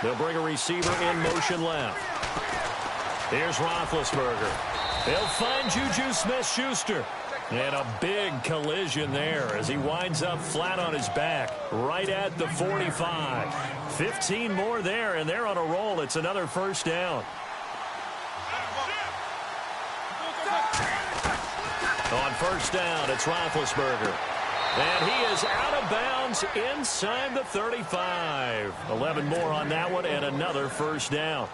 They'll bring a receiver in motion left. Here's Roethlisberger. They'll find Juju Smith-Schuster. And a big collision there as he winds up flat on his back right at the 45. 15 more there, and they're on a roll. It's another first down. On first down, it's Roethlisberger. And he is out of bounds inside the 35. 11 more on that one and another first down.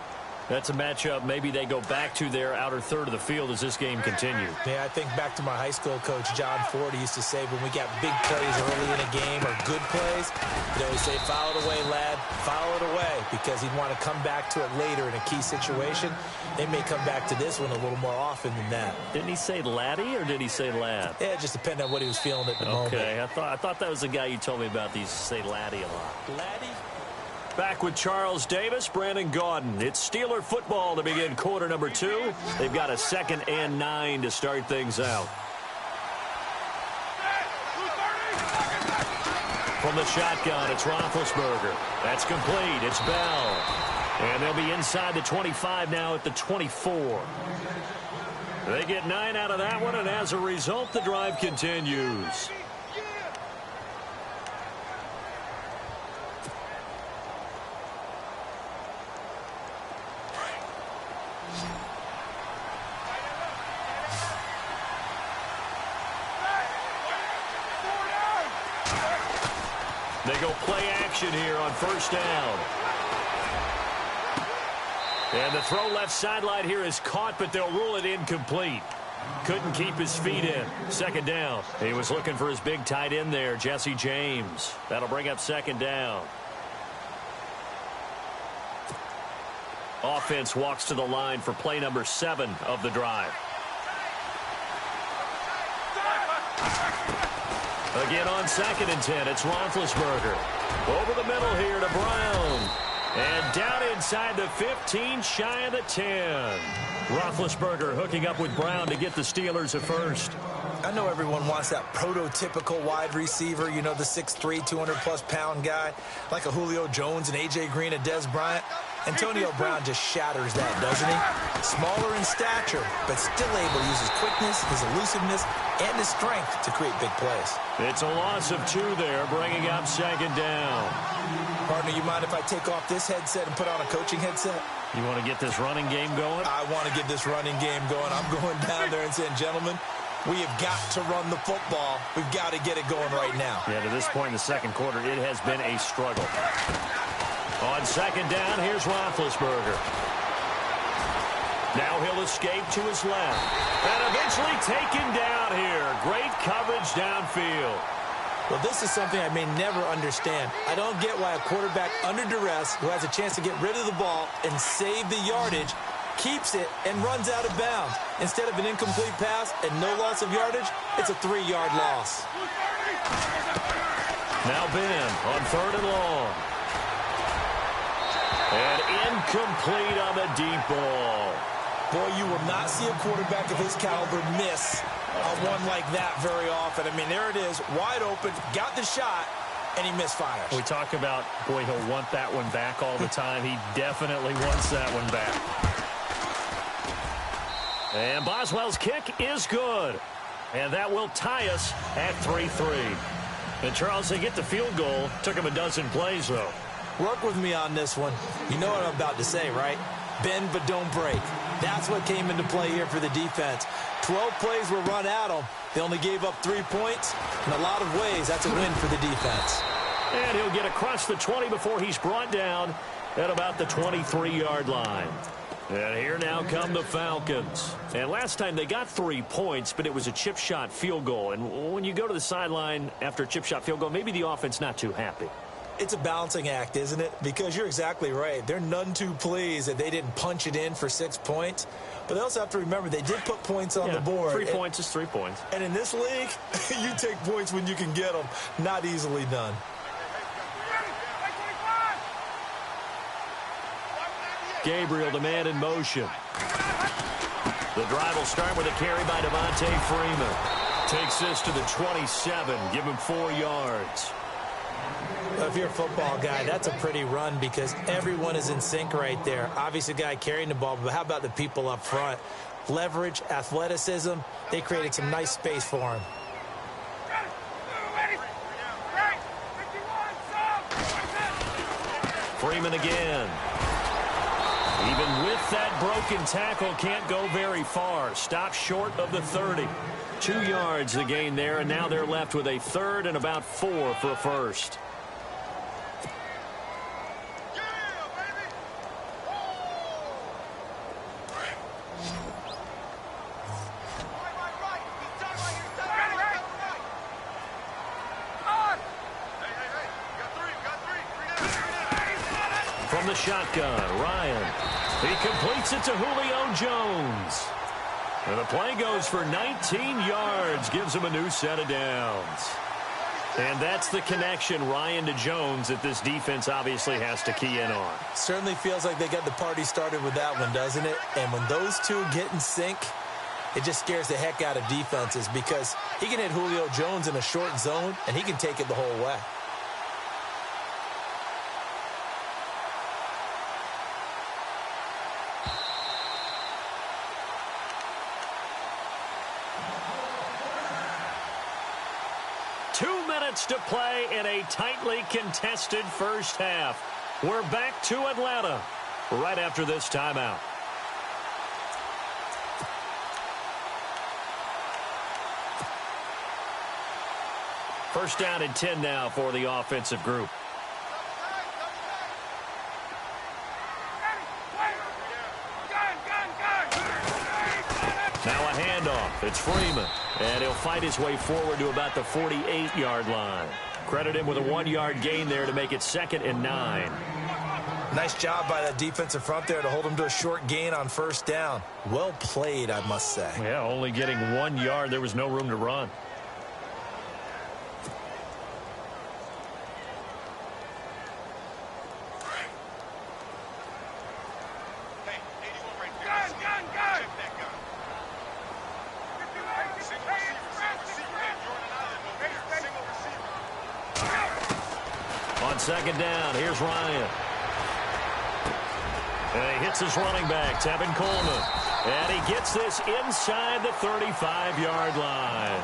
That's a matchup maybe they go back to their outer third of the field as this game continues. Yeah, I think back to my high school coach, John Ford. He used to say when we got big plays early in a game or good plays, he'd always say, foul it away, lad, foul it away, because he'd want to come back to it later in a key situation. They may come back to this one a little more often than that. Didn't he say laddie or did he say lad? Yeah, it just depended on what he was feeling at the moment. Okay, I thought that was the guy you told me about. These say laddie a lot. Laddie? Back with Charles Davis, Brandon Gaudin. It's Steeler football to begin quarter number 2. They've got a 2nd and 9 to start things out. From the shotgun, it's Roethlisberger. That's complete. It's Bell. And they'll be inside the 25 now at the 24. They get 9 out of that one, and as a result, the drive continues. They go play action here on first down. And the throw left sideline here is caught, but they'll rule it incomplete. Couldn't keep his feet in. 2nd down. He was looking for his big tight end there, Jesse James. That'll bring up 2nd down. Offense walks to the line for play number 7 of the drive. Again on 2nd and 10, it's Roethlisberger. Over the middle here to Brown. And down inside the 15, shy of the 10. Roethlisberger hooking up with Brown to get the Steelers a first. I know everyone wants that prototypical wide receiver, you know, the 6'3", 200-plus pound guy, like a Julio Jones and A.J. Green and Dez Bryant. Antonio Brown just shatters that, doesn't he? Smaller in stature, but still able to use his quickness, his elusiveness, and his strength to create big plays. It's a loss of 2 there, bringing up 2nd down. Partner, you mind if I take off this headset and put on a coaching headset? You want to get this running game going? I want to get this running game going. I'm going down there and saying, gentlemen, we have got to run the football. We've got to get it going right now. Yeah, to this point in the 2nd quarter, it has been a struggle. On 2nd down, here's Roethlisberger. Now he'll escape to his left. And eventually taken down here. Great coverage downfield. Well, this is something I may never understand. I don't get why a quarterback under duress who has a chance to get rid of the ball and save the yardage keeps it and runs out of bounds. Instead of an incomplete pass and no loss of yardage, it's a 3-yard loss. Now Ben on 3rd and long. And incomplete on the deep ball. Boy, you will not see a quarterback of his caliber miss a one like that very often. I mean, there it is, wide open, got the shot, and he misfires. We talk about, boy, he'll want that one back all the time. He definitely wants that one back. And Boswell's kick is good. And that will tie us at 3-3. And Charles, they get the field goal. Took him a dozen plays, though. Work with me on this one. You know what I'm about to say, right? Bend but don't break. That's what came into play here for the defense. 12 plays were run at them. They only gave up 3 points. In a lot of ways, that's a win for the defense. And he'll get across the 20 before he's brought down at about the 23-yard line. And here now come the Falcons. And last time they got 3 points, but it was a chip shot field goal. And when you go to the sideline after a chip shot field goal, maybe the offense not too happy. It's a balancing act, isn't it? Because you're exactly right. They're none too pleased that they didn't punch it in for 6 points. But they also have to remember they did put points on the board. 3 points is 3 points. And in this league, you take points when you can get them. Not easily done. Gabriel, the man in motion. The drive will start with a carry by Devontae Freeman. Takes this to the 27. Give him 4 yards. If you're a football guy, that's a pretty run because everyone is in sync right there. Obviously, the guy carrying the ball, but how about the people up front? Leverage, athleticism, they created some nice space for him. Freeman again. Even with that broken tackle, can't go very far. Stop short of the 30. 2 yards the gain there, and now they're left with a third and about 4 for a first. From the shotgun, Ryan. He completes it to Julio Jones. And the play goes for 19 yards, gives him a new set of downs. And that's the connection, Ryan to Jones, that this defense obviously has to key in on. Certainly feels like they got the party started with that one, doesn't it? And when those two get in sync, it just scares the heck out of defenses because he can hit Julio Jones in a short zone, and he can take it the whole way. To play in a tightly contested first half. We're back to Atlanta right after this timeout. First down and 10 now for the offensive group. Now a handoff. It's Freeman. And he'll fight his way forward to about the 48-yard line. Credit him with a 1-yard gain there to make it 2nd and 9. Nice job by that defensive front there to hold him to a short gain on first down. Well played, I must say. Yeah, only getting 1 yard. There was no room to run. On second down, here's Ryan. And he hits his running back, Tevin Coleman. And he gets this inside the 35-yard line.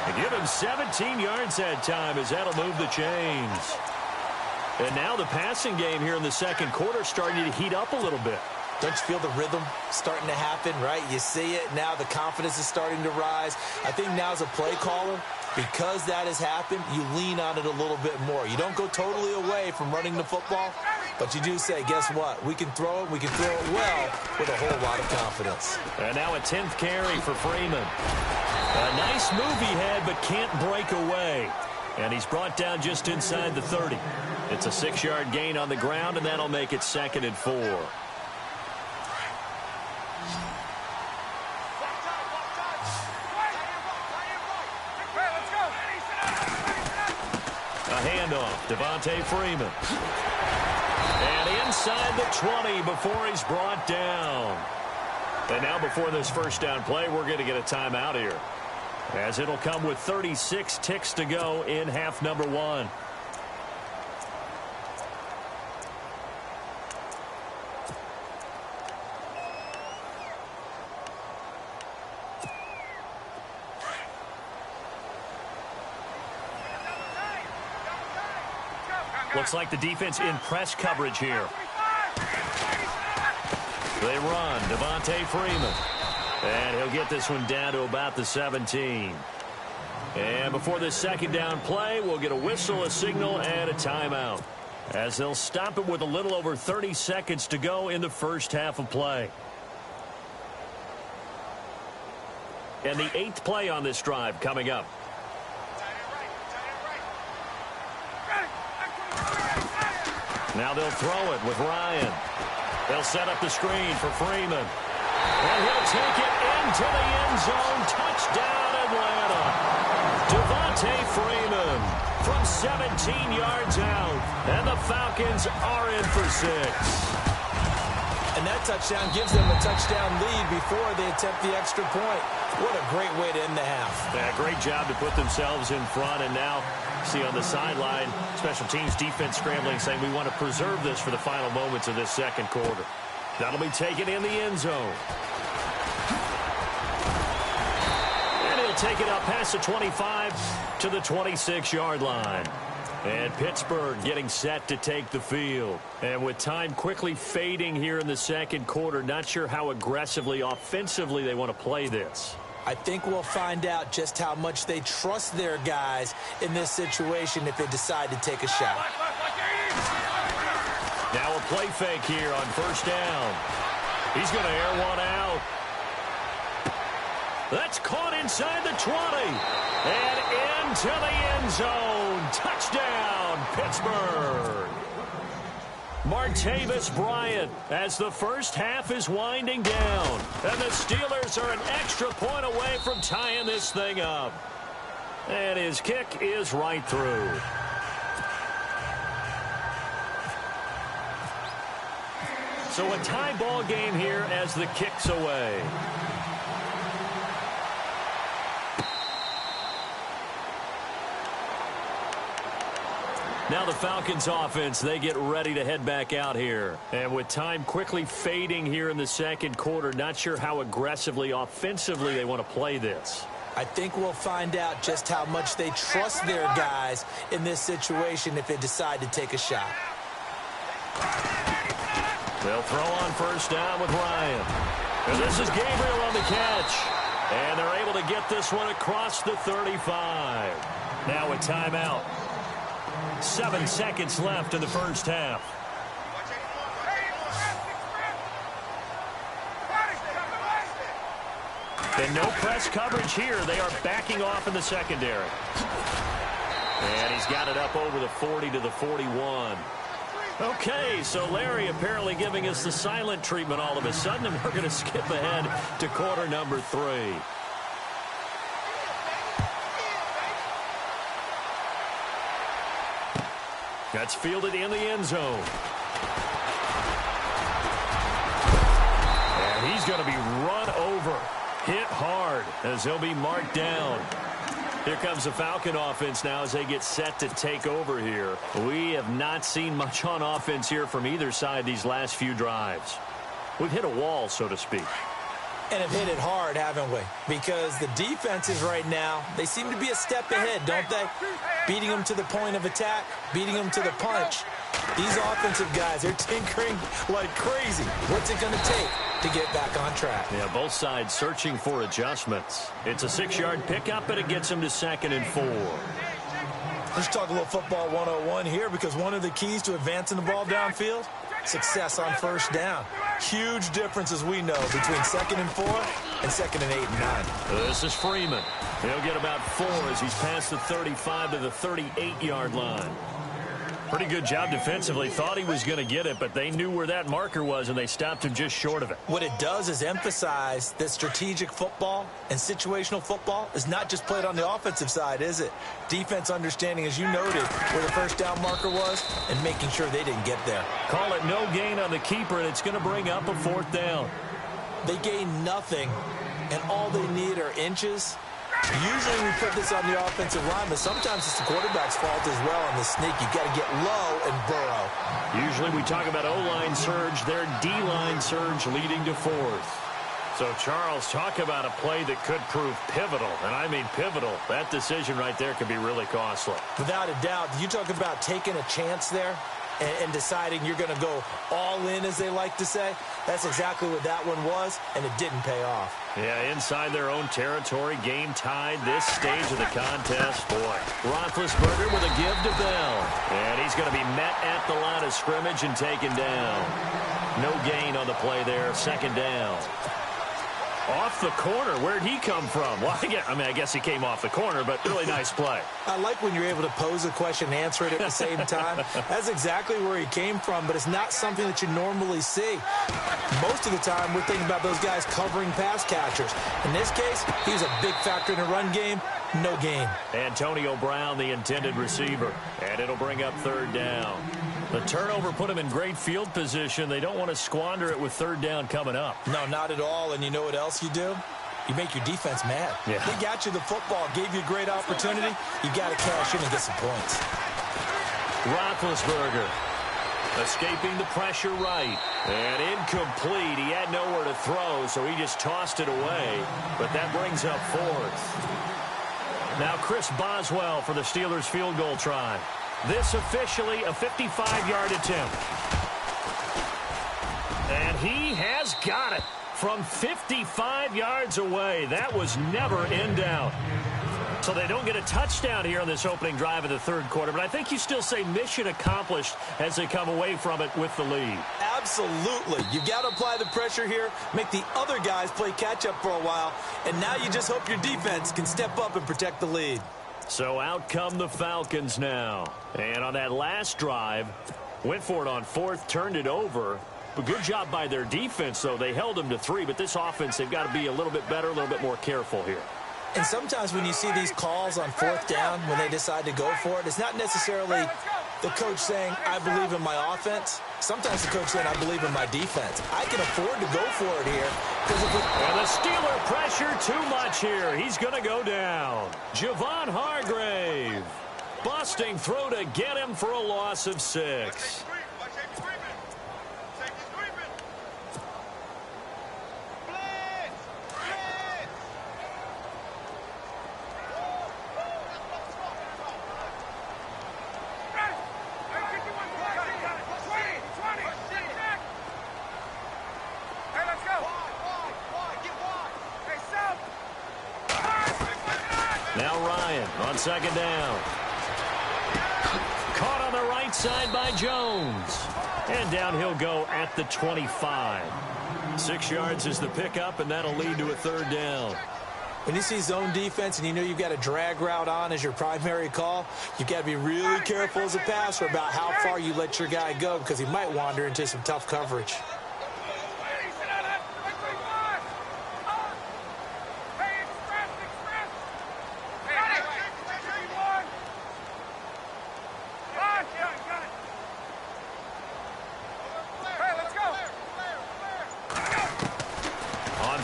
And give him 17 yards that time as that'll move the chains. And now the passing game here in the second quarter starting to heat up a little bit. Don't you feel the rhythm starting to happen, right? You see it. Now the confidence is starting to rise. I think now as a play caller, because that has happened, you lean on it a little bit more. You don't go totally away from running the football, but you do say, guess what? We can throw it. We can throw it well with a whole lot of confidence. And now a 10th carry for Freeman. A nice move he had, but can't break away. And he's brought down just inside the 30. It's a 6-yard gain on the ground, and that'll make it 2nd and 4. Handoff, Devontae Freeman. And inside the 20 before he's brought down. And now before this first down play, we're going to get a timeout here, as it'll come with 36 ticks to go in half number 1. Looks like the defense in press coverage here. They run. Devontae Freeman. And he'll get this one down to about the 17. And before this second down play, we'll get a whistle, a signal, and a timeout, as they'll stop it with a little over 30 seconds to go in the first half of play. And the 8th play on this drive coming up. Now they'll throw it with Ryan. They'll set up the screen for Freeman. And he'll take it into the end zone. Touchdown, Atlanta. Devontae Freeman from 17 yards out. And the Falcons are in for 6. A And that touchdown gives them a touchdown lead before they attempt the extra point. What a great way to end the half. Yeah, great job to put themselves in front. And now, see on the sideline, special teams defense scrambling, saying we want to preserve this for the final moments of this second quarter. That'll be taken in the end zone. And he'll take it up past the 25 to the 26-yard line. And Pittsburgh getting set to take the field. And with time quickly fading here in the second quarter, not sure how aggressively, offensively they want to play this. I think we'll find out just how much they trust their guys in this situation if they decide to take a shot. Now a play fake here on first down. He's going to air one out. That's caught inside the 20. And into the end zone. Touchdown, Pittsburgh. Martavis Bryant as the first half is winding down. And the Steelers are an extra point away from tying this thing up. And his kick is right through. So a tie ball game here as the kick's away. Now the Falcons offense, they get ready to head back out here. And with time quickly fading here in the second quarter, not sure how aggressively, offensively they want to play this. I think we'll find out just how much they trust their guys in this situation if they decide to take a shot. They'll throw on first down with Ryan. And this is Gabriel on the catch. And they're able to get this one across the 35. Now a timeout. 7 seconds left in the first half. And no press coverage here. They are backing off in the secondary. And he's got it up over the 40 to the 41. Okay, so Larry apparently giving us the silent treatment all of a sudden, and we're going to skip ahead to quarter number 3. That's fielded in the end zone. And he's going to be run over, hit hard, as he'll be marked down. Here comes the Falcon offense now as they get set to take over here. We have not seen much on offense here from either side these last few drives. We've hit a wall, so to speak. And have hit it hard, haven't we? Because the defenses right now, they seem to be a step ahead, don't they? Beating them to the point of attack, beating them to the punch. These offensive guys, they're tinkering like crazy. What's it going to take to get back on track? Yeah, both sides searching for adjustments. It's a 6-yard pickup, and it gets them to 2nd and 4. Let's talk a little football 101 here, because one of the keys to advancing the ball downfield, success on first down. Huge difference, as we know, between 2nd and 4 and 2nd and 8 and 9. This is Freeman. He'll get about 4 as he's past the 35 to the 38-yard line. Pretty good job defensively. Thought he was going to get it, but they knew where that marker was, and they stopped him just short of it. What it does is emphasize that strategic football and situational football is not just played on the offensive side, is it? Defense understanding, as you noted, where the first down marker was and making sure they didn't get there. Call it no gain on the keeper, and it's going to bring up a 4th down. They gain nothing, and all they need are inches. Usually we put this on the offensive line, but sometimes it's the quarterback's fault as well on the sneak. You've got to get low and burrow. Usually we talk about O-line surge, their D-line surge leading to 4th. So, Charles, talk about a play that could prove pivotal, and I mean pivotal. That decision right there could be really costly. Without a doubt. You talk about taking a chance there and deciding you're going to go all in, as they like to say. That's exactly what that one was, and it didn't pay off. Yeah, inside their own territory, game tied this stage of the contest. Boy, Roethlisberger with a give to Bell. And he's going to be met at the line of scrimmage and taken down. No gain on the play there, 2nd down. Off the corner. Where'd he come from? Well, I guess he came off the corner, but really nice play. I like when you're able to pose a question and answer it at the same time. That's exactly where he came from, but it's not something that you normally see. Most of the time, we're thinking about those guys covering pass catchers. In this case, he was a big factor in the run game. No gain. Antonio Brown, the intended receiver, and it'll bring up 3rd down. The turnover put them in great field position. They don't want to squander it with third down coming up. No, not at all. And you know what else you do? You make your defense mad. Yeah. They got you the football, gave you a great opportunity. You got to cash in and get some points. Roethlisberger escaping the pressure right. And incomplete. He had nowhere to throw, so he just tossed it away. But that brings up fourth. Now Chris Boswell for the Steelers field goal try. This officially a 55-yard attempt. And he has got it from 55 yards away. That was never in doubt. So they don't get a touchdown here on this opening drive of the third quarter, but I think you still say mission accomplished as they come away from it with the lead. Absolutely. You've got to apply the pressure here, make the other guys play catch-up for a while, and now you just hope your defense can step up and protect the lead. So out come the Falcons now. And on that last drive, went for it on fourth, turned it over. But good job by their defense, though. They held them to 3, but this offense, they've got to be a little bit better, a little bit more careful here. And sometimes when you see these calls on fourth down, when they decide to go for it, it's not necessarily the coach saying, I believe in my offense. Sometimes the coach saying, I believe in my defense. I can afford to go for it here. And the Steeler pressure too much here. He's going to go down. Javon Hargrave. Busting throw to get him for a loss of 6. Now Ryan on second down. Caught on the right side by Jones. And down he'll go at the 25. 6 yards is the pickup, and that'll lead to a third down. When you see zone defense and you know you've got a drag route on as your primary call, you've got to be really careful as a passer about how far you let your guy go because he might wander into some tough coverage.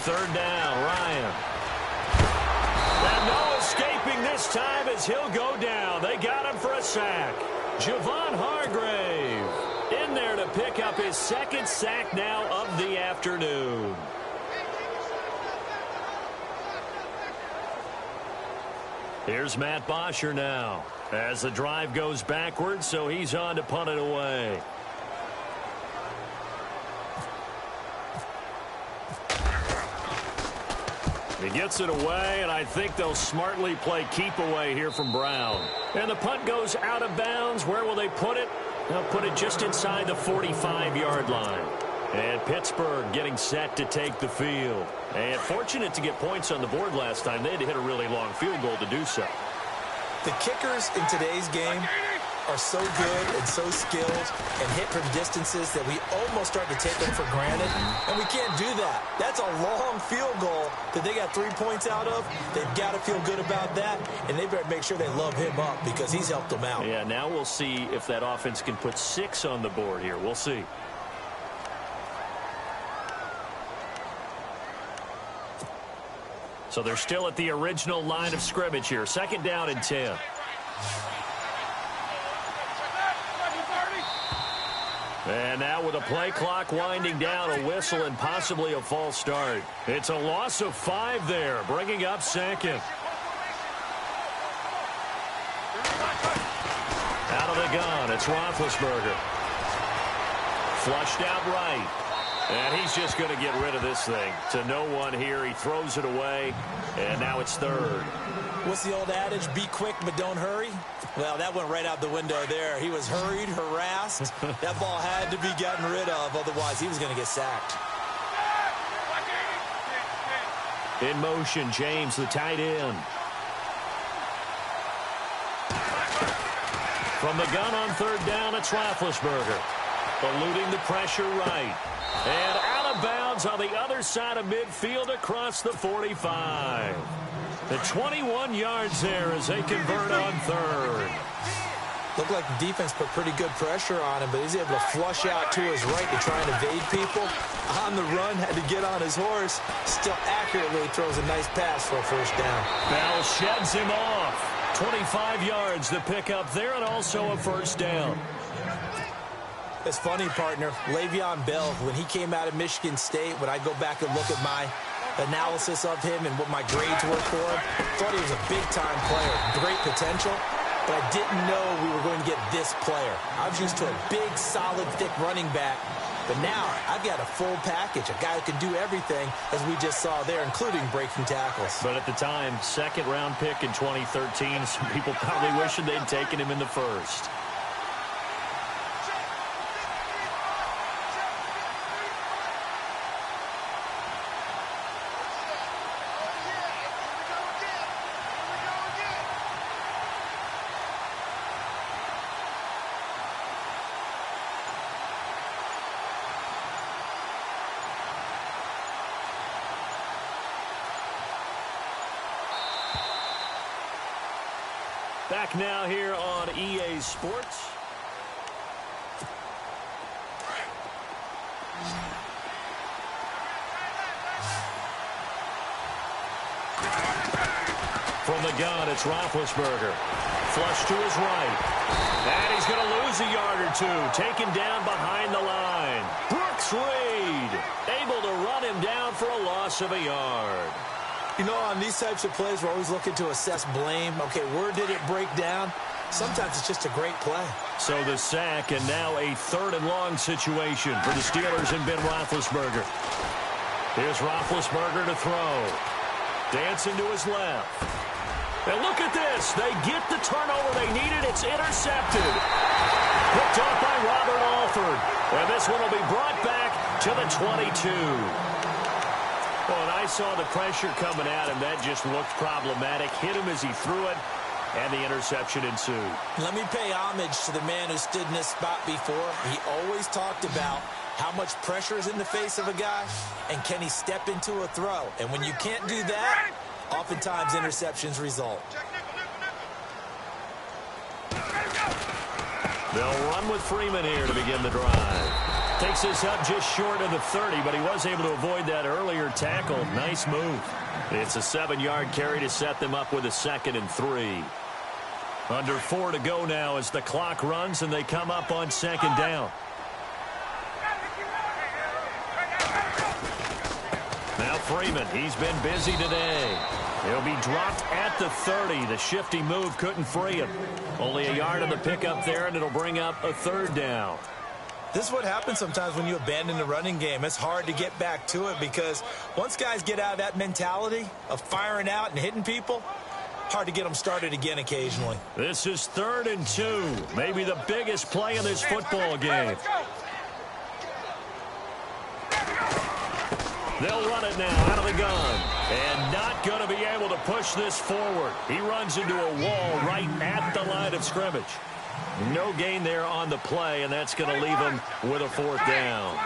Third down, Ryan. And no escaping this time as he'll go down. They got him for a sack. Javon Hargrave in there to pick up his second sack now of the afternoon. Here's Matt Bosher now as the drive goes backwards, so he's on to punt it away. He gets it away, and I think they'll smartly play keep away here from Brown. And the punt goes out of bounds. Where will they put it? They'll put it just inside the 45-yard line. And Pittsburgh getting set to take the field. And fortunate to get points on the board last time. They had to hit a really long field goal to do so. The kickers in today's game are so good and so skilled and hit from distances that we almost start to take them for granted, and we can't do that. That's a long field goal that they got 3 points out of. They've got to feel good about that, and they better make sure they love him up because he's helped them out. Yeah, now we'll see if that offense can put 6 on the board here. We'll see. So they're still at the original line of scrimmage here. Second down and 10. And now with a play clock winding down, a whistle and possibly a false start. It's a loss of 5 there, bringing up second. Out of the gun, it's Roethlisberger. Flushed out right. And he's just going to get rid of this thing. To no one here. He throws it away. And now it's third. What's the old adage? Be quick, but don't hurry. Well, that went right out the window there. He was hurried, harassed. That ball had to be gotten rid of. Otherwise, he was going to get sacked. In motion, James, the tight end. From the gun on third down, it's Roethlisberger. Eluding the pressure right. And out of bounds on the other side of midfield across the 45. The 21 yards there as they convert on third. Looked like the defense put pretty good pressure on him, but he's able to flush out to his right to try and evade people. On the run, had to get on his horse. Still accurately throws a nice pass for a first down. Bell sheds him off. 25 yards to pick up there, and also a first down. It's funny, partner. Le'Veon Bell, when he came out of Michigan State, when I go back and look at my analysis of him and what my grades were for him, thought he was a big-time player, great potential, but I didn't know we were going to get this player. I was used to a big, solid, thick running back, but now I've got a full package, a guy who can do everything, as we just saw there, including breaking tackles. But at the time, second-round pick in 2013, some people probably wishing they'd taken him in the first. Back now here on EA Sports. From the gun, it's Roethlisberger. Flush to his right. And he's going to lose a yard or two. Taken down behind the line. Brooks Reed able to run him down for a loss of a yard. You know, on these types of plays, we're always looking to assess blame. Okay, where did it break down? Sometimes it's just a great play. So the sack, and now a 3rd and long situation for the Steelers and Ben Roethlisberger. Here's Roethlisberger to throw. Dancing to his left. And look at this. They get the turnover they needed. It's intercepted. Picked off by Robert Alford. And this one will be brought back to the 22. Well, and I saw the pressure coming at him. That just looked problematic. Hit him as he threw it, and the interception ensued. Let me pay homage to the man who stood in this spot before. He always talked about how much pressure is in the face of a guy, and can he step into a throw. And when you can't do that, oftentimes interceptions result. They'll run with Freeman here to begin the drive. Takes this up just short of the 30, but he was able to avoid that earlier tackle. Nice move. It's a 7-yard carry to set them up with a 2nd and 3. Under 4 to go now as the clock runs and they come up on 2nd down. Now Freeman, he's been busy today. He'll be dropped at the 30. The shifty move couldn't free him. Only a yard on the pickup there, and it'll bring up a 3rd down. This is what happens sometimes when you abandon the running game. It's hard to get back to it because once guys get out of that mentality of firing out and hitting people, hard to get them started again occasionally. This is 3rd and 2. Maybe the biggest play in this football game. They'll run it now out of the gun. And not going to be able to push this forward. He runs into a wall right at the line of scrimmage. No gain there on the play, and that's going to leave him with a 4th down.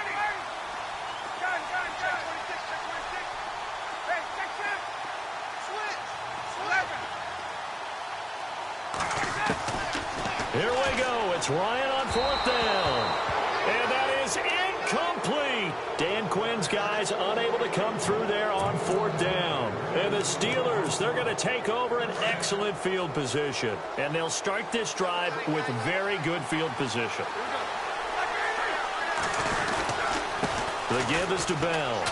Here we go. It's Ryan on 4th down. And that is incomplete. Dan Quinn's guys unable to come through there on 4th down. And the Steelers, they're going to take over an excellent field position. And they'll start this drive with very good field position. The give is to Bell.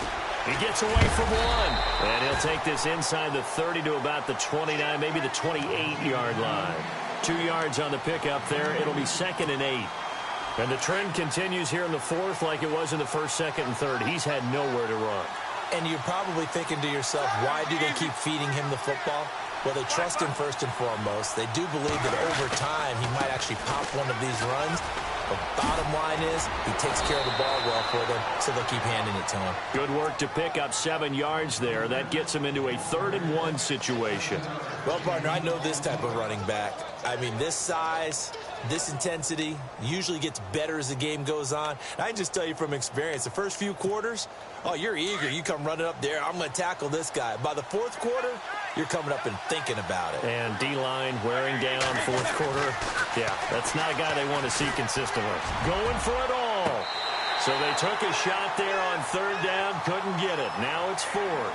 He gets away from one. And he'll take this inside the 30 to about the 29, maybe the 28-yard line. 2 yards on the pickup there. It'll be 2nd and 8. And the trend continues here in the 4th like it was in the 1st, 2nd, and 3rd. He's had nowhere to run. And you're probably thinking to yourself, why do they keep feeding him the football? Well, they trust him first and foremost. They do believe that over time he might actually pop one of these runs. But bottom line is he takes care of the ball well for them, so they'll keep handing it to him. Good work to pick up 7 yards there. That gets him into a 3rd and 1 situation. Well, partner, I know this type of running back. I mean, this size, this intensity usually gets better as the game goes on. And I can just tell you from experience, the first few quarters, oh, you're eager. You come running up there. I'm going to tackle this guy. By the 4th quarter, you're coming up and thinking about it. And D-line wearing down fourth quarter. Yeah, that's not a guy they want to see consistently. Going for it all. So they took a shot there on third down, couldn't get it. Now it's fourth.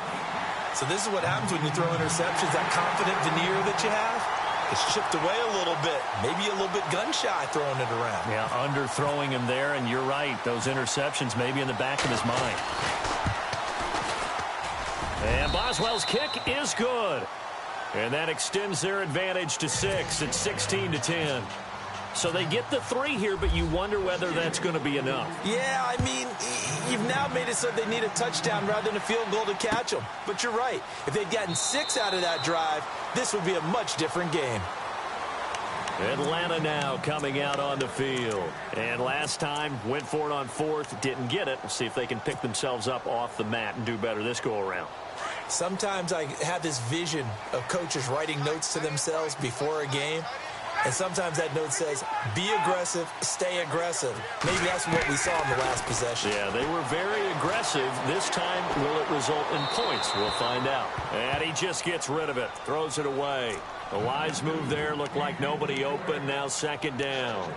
So this is what happens when you throw interceptions. That confident veneer that you have, it's chipped away a little bit. Maybe a little bit gun-shy throwing it around. Yeah, underthrowing him there, and you're right. Those interceptions maybe in the back of his mind. And Boswell's kick is good. And that extends their advantage to 6. It's 16-10. So they get the 3 here, but you wonder whether that's going to be enough. Yeah, I mean, you've now made it so they need a touchdown rather than a field goal to catch them. But you're right. If they'd gotten 6 out of that drive, this would be a much different game. Atlanta now coming out on the field. And last time, went for it on fourth, didn't get it. We'll see if they can pick themselves up off the mat and do better this go-around. Sometimes I have this vision of coaches writing notes to themselves before a game. And sometimes that note says, be aggressive, stay aggressive. Maybe that's what we saw in the last possession. Yeah, they were very aggressive. This time, will it result in points? We'll find out. And he just gets rid of it, throws it away. The wise move there looked like nobody open. Now second down.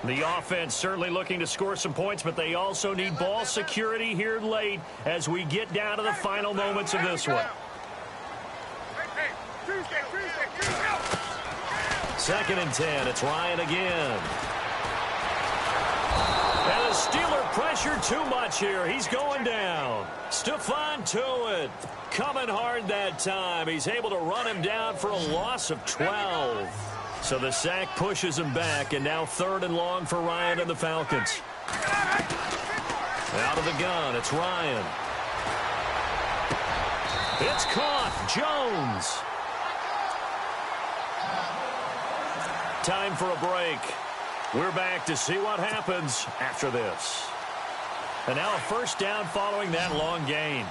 The offense certainly looking to score some points, but they also need ball security here late as we get down to the final moments of this one. Second and 10. It's Ryan again. And the Steeler pressure too much here. He's going down. Stephon Tuitt coming hard that time. He's able to run him down for a loss of 12. So the sack pushes him back, and now third and long for Ryan and the Falcons. Out of the gun, it's Ryan. It's caught. Jones. Time for a break. We're back to see what happens after this. And now a first down following that long gain.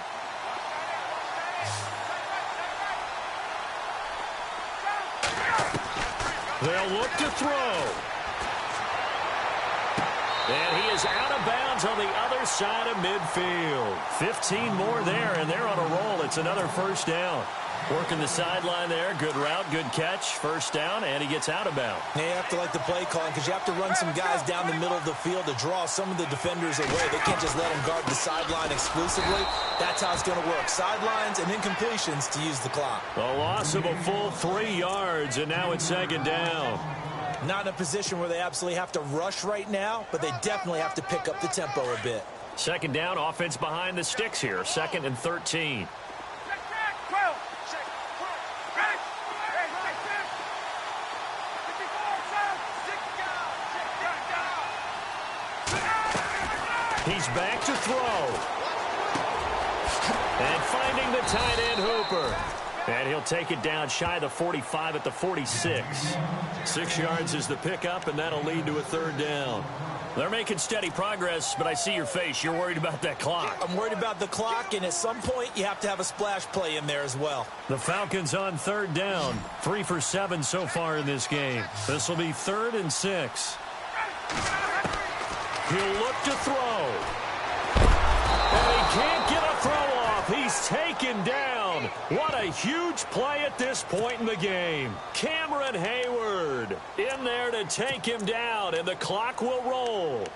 They'll look to throw. And he is out of bounds on the other side of midfield. 15 more there, and they're on a roll. It's another first down. Working the sideline there. Good route, good catch. First down, and he gets out of bounds. Now you have to like the play calling because you have to run some guys down the middle of the field to draw some of the defenders away. They can't just let them guard the sideline exclusively. That's how it's going to work. Sidelines and incompletions to use the clock. A loss of a full 3 yards, and now it's second down. Not in a position where they absolutely have to rush right now, but they definitely have to pick up the tempo a bit. Second down, offense behind the sticks here. Second and 13. He's back to throw. And finding the tight end Hooper. And he'll take it down shy of the 45 at the 46. 6 yards is the pickup, and that'll lead to a third down. They're making steady progress, but I see your face. You're worried about that clock. I'm worried about the clock, and at some point, you have to have a splash play in there as well. The Falcons on third down. 3 for 7 so far in this game. This will be 3rd and 6. He'll look to throw. And he can't get a throw off. He's taken down. What a huge play at this point in the game. Cameron Hayward in there to take him down, and the clock will roll.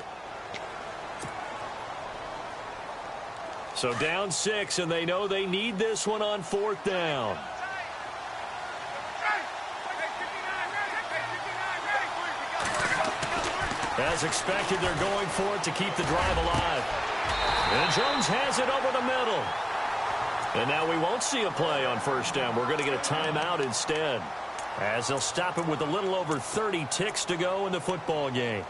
So down 6, and they know they need this one on 4th down. As expected, they're going for it to keep the drive alive. And Jones has it over the middle. And now we won't see a play on first down. We're going to get a timeout instead, as they'll stop it with a little over 30 ticks to go in the football game.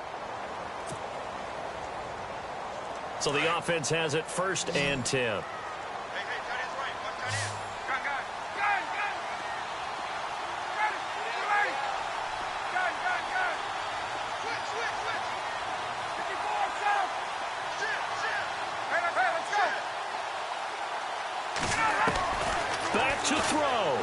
So the offense has it 1st and 10. Back to throw.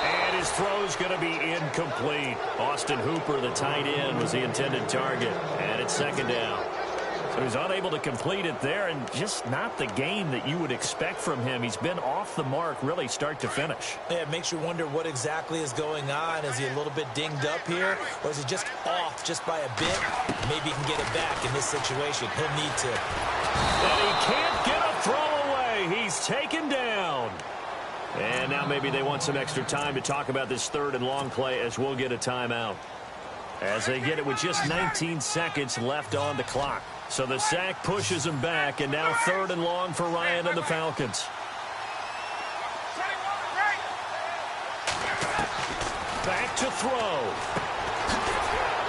And his throw's going to be incomplete. Austin Hooper, the tight end, was the intended target. And it's second down. He was unable to complete it there, and just not the game that you would expect from him. He's been off the mark really start to finish. Yeah, it makes you wonder what exactly is going on. Is he a little bit dinged up here, or is he just off just by a bit? Maybe he can get it back in this situation. He'll need to. And he can't get a throw away. He's taken down. And now maybe they want some extra time to talk about this third and long play as we'll get a timeout. As they get it with just 19 seconds left on the clock. So the sack pushes him back, and now third and long for Ryan and the Falcons. Back to throw.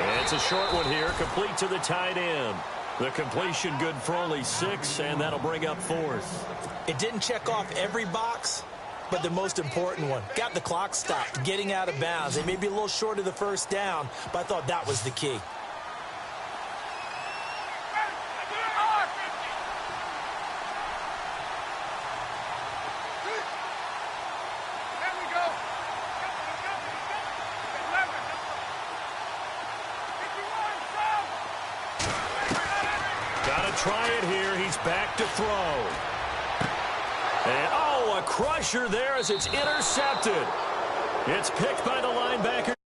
And it's a short one here, complete to the tight end. The completion good for only 6, and that'll bring up fourth. It didn't check off every box, but the most important one. Got the clock stopped, getting out of bounds. They may be a little short of the first down, but I thought that was the key. Try it here. He's back to throw. And, oh, a crusher there as it's intercepted. It's picked by the linebacker.